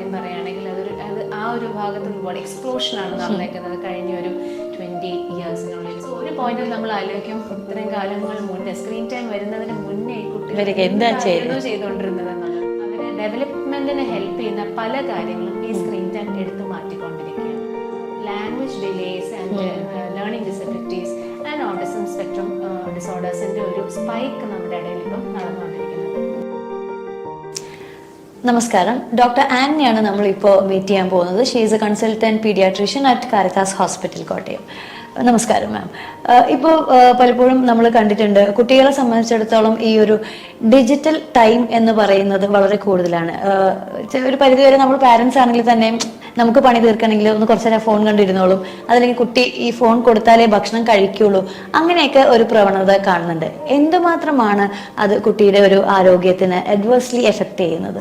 കാര്യം പറയുകയാണെങ്കിൽ അത് ആ ഒരു ഭാഗത്ത് ഒരുപാട് എക്സ്പ്ലോഷനാണ് നടന്നേക്കുന്നത് കഴിഞ്ഞ ഒരു 20 ഇയേഴ്സിനുള്ളിൽ. സോ ഒരു പോയിന്റിൽ നമ്മൾ ആലോചിക്കും, ഇത്രയും കാലങ്ങൾ മുന്നേ സ്ക്രീൻ ടൈം വരുന്നതിന് മുന്നേ ഈ കുട്ടികൾ എന്തായിരുന്നു ചെയ്തുകൊണ്ടിരുന്നത് എന്നുള്ളത്. അവരെ ഡെവലപ്മെന്റിന് ഹെൽപ്പ് ചെയ്യുന്ന പല കാര്യങ്ങളും ഈ സ്ക്രീൻ ടൈം എടുത്തു മാറ്റിക്കൊണ്ടിരിക്കുകയാണ്. Language delays and learning disabilities and autism spectrum ഡിസോർഡേഴ്സിന്റെ ഒരു സ്പൈക്ക് നമ്മുടെ ഇടയിൽ ഇപ്പം നടന്നുകൊണ്ടിരിക്കുന്നത്. നമസ്കാരം, ഡോക്ടർ ആൻനെയാണ് നമ്മളിപ്പോൾ മീറ്റ് ചെയ്യാൻ പോകുന്നത്. She is A consultant paediatrician at Caritas hospital, Kottayam. നമസ്കാരം മാം. ഇപ്പോൾ പലപ്പോഴും നമ്മൾ കണ്ടിട്ടുണ്ട്, കുട്ടികളെ സംബന്ധിച്ചിടത്തോളം ഈ ഒരു ഡിജിറ്റൽ ടൈം എന്ന് പറയുന്നത് വളരെ കൂടുതലാണ്. ഒരു പരിധിവരെ നമ്മൾ പാരൻസ് ആണെങ്കിൽ തന്നെ നമുക്ക് പണി തീർക്കണമെങ്കിൽ ഒന്ന് കുറച്ച് നേരം ഫോൺ കണ്ടിരുന്നോളും, അതല്ലെങ്കിൽ കുട്ടി ഈ ഫോൺ കൊടുത്താലേ ഭക്ഷണം കഴിക്കുള്ളൂ, അങ്ങനെയൊക്കെ ഒരു പ്രവണത കാണുന്നുണ്ട്. എന്തുമാത്രമാണ് അത് കുട്ടിയുടെ ഒരു ആരോഗ്യത്തിന് അഡ്വേഴ്സ്ലി എഫക്റ്റ് ചെയ്യുന്നത്?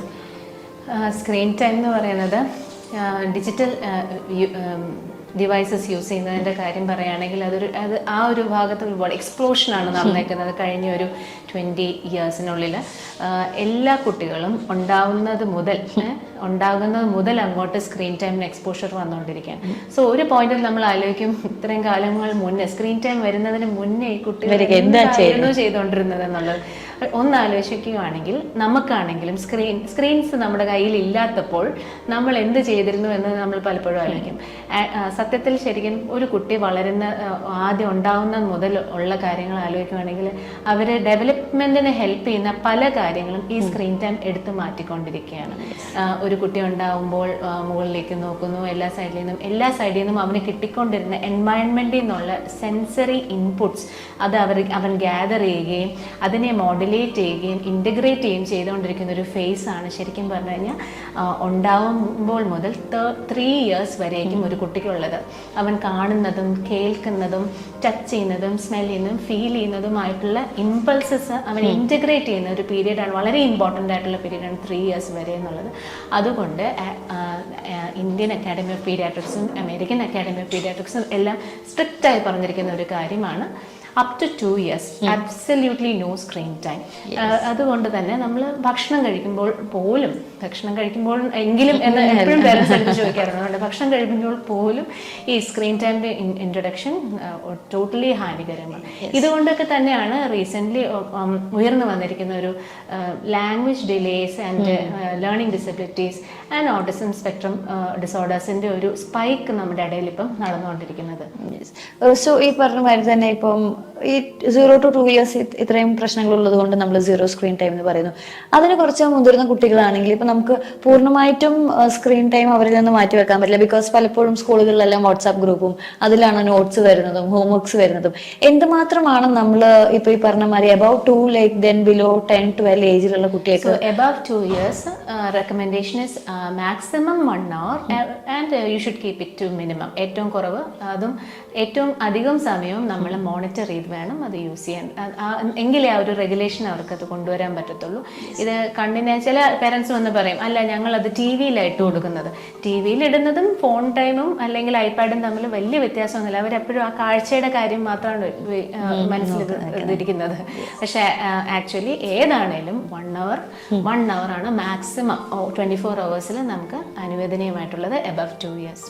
സ്ക്രീൻ ടൈം എന്ന് പറയുന്നത് ഡിജിറ്റൽ ഡിവൈസസ് യൂസ് ചെയ്യുന്നതിൻ്റെ കാര്യം പറയുകയാണെങ്കിൽ അത് ആ ഒരു ഭാഗത്ത് ഒരുപാട് എക്സ്പ്ലോഷനാണ് നടന്നേക്കുന്നത് കഴിഞ്ഞ ഒരു 20 ഇയേഴ്സിനുള്ളിൽ. എല്ലാ കുട്ടികളും ഉണ്ടാകുന്നത് മുതൽ അങ്ങോട്ട് സ്ക്രീൻ ടൈമിന് എക്സ്പോഷർ വന്നുകൊണ്ടിരിക്കുകയാണ്. സോ ഒരു പോയിന്റിൽ നമ്മൾ ആലോചിക്കും, ഇത്രയും കാലങ്ങൾ മുന്നേ സ്ക്രീൻ ടൈം വരുന്നതിന് മുന്നേ ഈ കുട്ടികൾ എന്തായിരുന്നു ചെയ്തുകൊണ്ടിരുന്നത് എന്നുള്ളത്. ഒന്നാലോചിക്കുകയാണെങ്കിൽ നമുക്കാണെങ്കിലും സ്ക്രീൻസ് നമ്മുടെ കയ്യിൽ ഇല്ലാത്തപ്പോൾ നമ്മൾ എന്ത് ചെയ്തിരുന്നു എന്ന് നമ്മൾ പലപ്പോഴും ആലോചിക്കും. സത്യത്തിൽ ശരിക്കും ഒരു കുട്ടി ആദ്യം ഉണ്ടാവുന്ന മുതൽ ഉള്ള കാര്യങ്ങൾ ആലോചിക്കുകയാണെങ്കിൽ അവരെ ഡെവലപ്മെന്റിന് ഹെൽപ്പ് ചെയ്യുന്ന പല കാര്യങ്ങളും ഈ സ്ക്രീൻ ടൈം എടുത്തു മാറ്റിക്കൊണ്ടിരിക്കുകയാണ്. ഒരു കുട്ടി ഉണ്ടാവുമ്പോൾ മുകളിലേക്ക് നോക്കുന്നു, എല്ലാ സൈഡിൽ നിന്നും അവന് കിട്ടിക്കൊണ്ടിരുന്ന എൻവയൺമെന്റിൽ നിന്നുള്ള സെൻസറി ഇൻപുട്സ് അത് അവൻ ഗ്യാദർ ചെയ്യുകയും അതിനെ മോഡുലേറ്റ് ചെയ്യുകയും ഇൻ്റഗ്രേറ്റ് ചെയ്യുകയും ചെയ്തുകൊണ്ടിരിക്കുന്ന ഒരു ഫേസ് ആണ് ശരിക്കും പറഞ്ഞു കഴിഞ്ഞാൽ ഉണ്ടാവുമ്പോൾ മുതൽ 3 ഇയേഴ്സ് വരേക്കും ഒരു കുട്ടിക്കുള്ളത്. അവൻ കാണുന്നതും കേൾക്കുന്നതും ടച്ച് ചെയ്യുന്നതും സ്മെൽ ചെയ്യുന്നതും ഫീൽ ചെയ്യുന്നതുമായിട്ടുള്ള ഇമ്പൾസസ് അവൻ ഇൻ്റഗ്രേറ്റ് ചെയ്യുന്ന ഒരു പീരീഡാണ്. വളരെ ഇമ്പോർട്ടൻ്റ് ആയിട്ടുള്ള പീരീഡാണ് 3 ഇയേഴ്സ് വരെ എന്നുള്ളത്. അതുകൊണ്ട് ഇന്ത്യൻ അക്കാഡമി ഓഫ് പീഡിയാട്രിക്സും അമേരിക്കൻ അക്കാഡമി ഓഫ് പീഡിയാട്രിക്സും എല്ലാം സ്ട്രിക്റ്റായി പറഞ്ഞിരിക്കുന്ന ഒരു കാര്യമാണ് up to 2 years absolutely no screen time. അതുകൊണ്ട് തന്നെ നമ്മൾ ഭക്ഷണം കഴിക്കുമ്പോൾ എങ്കിലും എന്ന് എപ്പോഴും പേരൻസ് എനിക്ക് ചോദിക്കാറുണ്ട്. ഭക്ഷണം കഴിക്കുമ്പോൾ പോലും ഈ സ്ക്രീൻ ടൈമിന്റെ ഇൻട്രൊഡക്ഷൻ ടോട്ടലി ഹാനികരമാണ്. ഇതുകൊണ്ടൊക്കെ തന്നെയാണ് റീസെൻ്റ്ലി ഉയർന്നു വന്നിരിക്കുന്ന ഒരു language delays and learning disabilities and autism spectrum ഡിസോർഡേഴ്സിന്റെ ഒരു സ്പൈക്ക് നമ്മുടെ ഇടയിൽ ഇപ്പം നടന്നുകൊണ്ടിരിക്കുന്നത്. സോ ഈ പറഞ്ഞ മാതിരി തന്നെ ഇപ്പം ഈ 0 to 2 years ഇത്രയും പ്രശ്നങ്ങൾ ഉള്ളത് കൊണ്ട് നമ്മൾ 0 സ്ക്രീൻ ടൈം എന്ന് പറയുന്നു. അതിന് കുറച്ച് മുതിർന്ന കുട്ടികളാണെങ്കിൽ ഇപ്പൊ നമുക്ക് പൂർണ്ണമായിട്ടും സ്ക്രീൻ ടൈം അവരിൽ നിന്ന് മാറ്റി വെക്കാൻ പറ്റില്ല. ബിക്കോസ് പലപ്പോഴും സ്കൂളുകളിലെല്ലാം വാട്സാപ്പ് ഗ്രൂപ്പും അതിലാണ് നോട്ട്സ് വരുന്നതും ഹോംവർക്സ് വരുന്നതും. എന്തുമാത്രമാണ് നമ്മൾ ഇപ്പൊ ഈ പറഞ്ഞ മാതിരി above 2 like then below 10-12 ഏജിലുള്ള കുട്ടികൾക്ക്? above 2 years recommendation is maximum 1 hour and you should keep it to minimum. ഏറ്റവും കുറവ് അതും ഏറ്റവും അധികം സമയവും നമ്മൾ മോണിറ്റർ ചെയ്ത് വേണം അത് യൂസ് ചെയ്യാൻ. എങ്കിലേ ആ ഒരു റെഗുലേഷൻ അവർക്ക് അത് കൊണ്ടുവരാൻ പറ്റത്തുള്ളൂ. ഇത് കണ്ണിന് ചില പേരൻസ് വന്ന് പറയും, അല്ല ഞങ്ങളത് TV-യിലാണ് ഇട്ട് കൊടുക്കുന്നത്. TV-യിൽ ഇടുന്നതും ഫോൺ ടൈമും അല്ലെങ്കിൽ ഐപാഡും തമ്മിൽ വലിയ വ്യത്യാസമൊന്നുമില്ല. അവരെപ്പോഴും ആ കാഴ്ചയുടെ കാര്യം മാത്രമാണ് മനസ്സിലിരിക്കുന്നത്. പക്ഷെ ആക്ച്വലി ഏതാണേലും 1 hour ആണ് മാക്സിമം 24 hours നമുക്ക് അനുവദനീയമായിട്ടുള്ളത് above 2 years.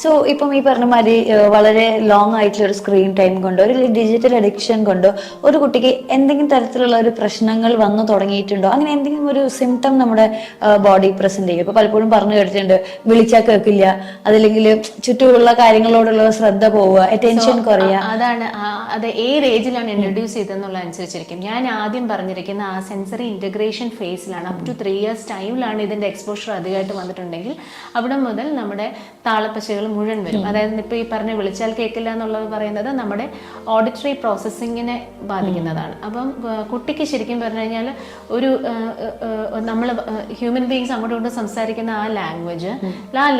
സോ ഇപ്പം ഈ പറഞ്ഞ മാതിരി വളരെ ലോങ് ആയിട്ടുള്ള ഒരു സ്ക്രീൻ ടൈം കൊണ്ടോ ഒരു ഡിജിറ്റൽ അഡിക്ഷൻ കൊണ്ടോ ഒരു കുട്ടിക്ക് എന്തെങ്കിലും തരത്തിലുള്ള ഒരു പ്രശ്നങ്ങൾ വന്നു തുടങ്ങിയിട്ടുണ്ടോ? അങ്ങനെ എന്തെങ്കിലും ഒരു സിംറ്റം നമ്മുടെ ബോഡി പ്രസന്റ് ചെയ്യും? ഇപ്പൊ പലപ്പോഴും പറഞ്ഞു കേട്ടിട്ടുണ്ട്, വിളിച്ചാൽ കേൾക്കില്ല, അതല്ലെങ്കിൽ ചുറ്റുമുള്ള കാര്യങ്ങളോടുള്ള ശ്രദ്ധ പോവുക, അറ്റൻഷൻ കുറയുക. അത് ഏത് ഏജിലാണ് ഇൻട്രൊഡ്യൂസ് ചെയ്തെന്നുള്ള അനുസരിച്ചിരിക്കും. ഞാൻ ആദ്യം പറഞ്ഞിരിക്കുന്ന ആ sensory integration ഫേസിലാണ്, up to 3 years ടൈമിലാണ് ഇതിന്റെ എക്സ്പോഷർ അധികമായിട്ട് വന്നിട്ടുണ്ടെങ്കിൽ അവിടെ മുതൽ നമ്മുടെ താളപ്പശകൾ മുഴുവൻ വരും. അതായത് ഇപ്പൊ ഈ പറഞ്ഞ വിളിച്ചാൽ കേൾക്കില്ല എന്നുള്ളത് പറയുന്നത് നമ്മുടെ ഓഡിറ്ററി പ്രോസസ്സിങ്ങിനെ ബാധിക്കുന്നതാണ്. അപ്പം കുട്ടിക്ക് ശരിക്കും പറഞ്ഞു കഴിഞ്ഞാൽ ഒരു നമ്മൾ ഹ്യൂമൻ ബീങ്സ് അങ്ങോട്ടും ഇങ്ങോട്ടും സംസാരിക്കുന്ന ആ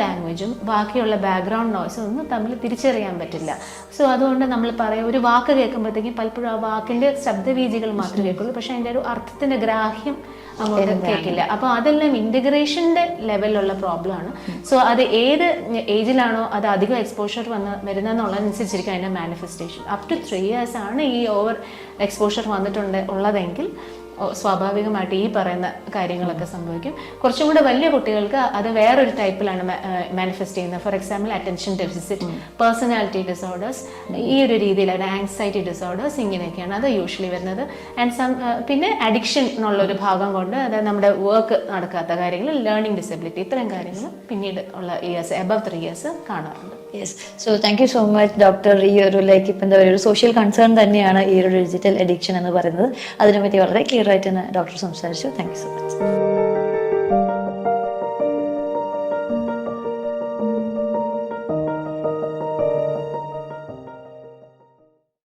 ലാംഗ്വേജും ബാക്കിയുള്ള ബാക്ക്ഗ്രൗണ്ട് നോയ്സും ഒന്നും തമ്മിൽ തിരിച്ചറിയാൻ പറ്റില്ല. സോ അതുകൊണ്ട് നമ്മൾ ഒരു വാക്ക് കേൾക്കുമ്പോഴത്തേക്കും പലപ്പോഴും ആ വാക്കിന്റെ ശബ്ദവീജികൾ മാത്രമേ കേൾക്കുള്ളൂ, പക്ഷെ അതിന്റെ ഒരു അർത്ഥത്തിന്റെ ഗ്രാഹ്യം അങ്ങോട്ട് കേൾക്കില്ല. അപ്പോൾ അതെല്ലാം ഇന്റഗ്രേഷന്റെ ലെവലിലുള്ള പ്രോബ്ലം ആണ്. സോ അത് ഏത് ഏജിലാണോ അത് അധികം എക്സ്പോഷർ വരുന്നതെന്നുള്ളതനുസരിച്ചിരിക്കും അതിന്റെ മാനിഫെസ്റ്റേഷൻ. up to 3 years ആണ് ഈ ഓവർ എക്സ്പോഷർ ഉള്ളതെങ്കിൽ സ്വാഭാവികമായിട്ട് ഈ പറയുന്ന കാര്യങ്ങളൊക്കെ സംഭവിക്കും. കുറച്ചും കൂടെ വലിയ കുട്ടികൾക്ക് അത് വേറൊരു ടൈപ്പിലാണ് മാനിഫെസ്റ്റ് ചെയ്യുന്നത്. For example attention deficit, personality disorders, ഈ ഒരു രീതിയിലാണ് ആങ്സൈറ്റി ഡിസോർഡേഴ്സ്, ഇങ്ങനെയൊക്കെയാണ് അത് യൂഷ്വലി വരുന്നത്. പിന്നെ അഡിക്ഷൻ എന്നുള്ളൊരു ഭാഗം കൊണ്ട്, അതായത് നമ്മുടെ വർക്ക് നടക്കാത്ത കാര്യങ്ങൾ, ലേണിംഗ് ഡിസബിലിറ്റി, ഇത്തരം കാര്യങ്ങൾ പിന്നീട് ഉള്ള ഇയേഴ്സ്, എബവ് 3 years കാണാറുണ്ട്. Yes, so thank you so much doctor. ഈ ഒരു ഇപ്പം എന്താ പറയുക, ഒരു സോഷ്യൽ കൺസേൺ തന്നെയാണ് ഈ ഒരു ഡിജിറ്റൽ അഡിക്ഷൻ എന്ന് പറയുന്നത്. അതിനെപ്പറ്റി വളരെ ക്ലിയർ ആയിട്ട് തന്നെ ഡോക്ടർ സംസാരിച്ചു. Thank you so much.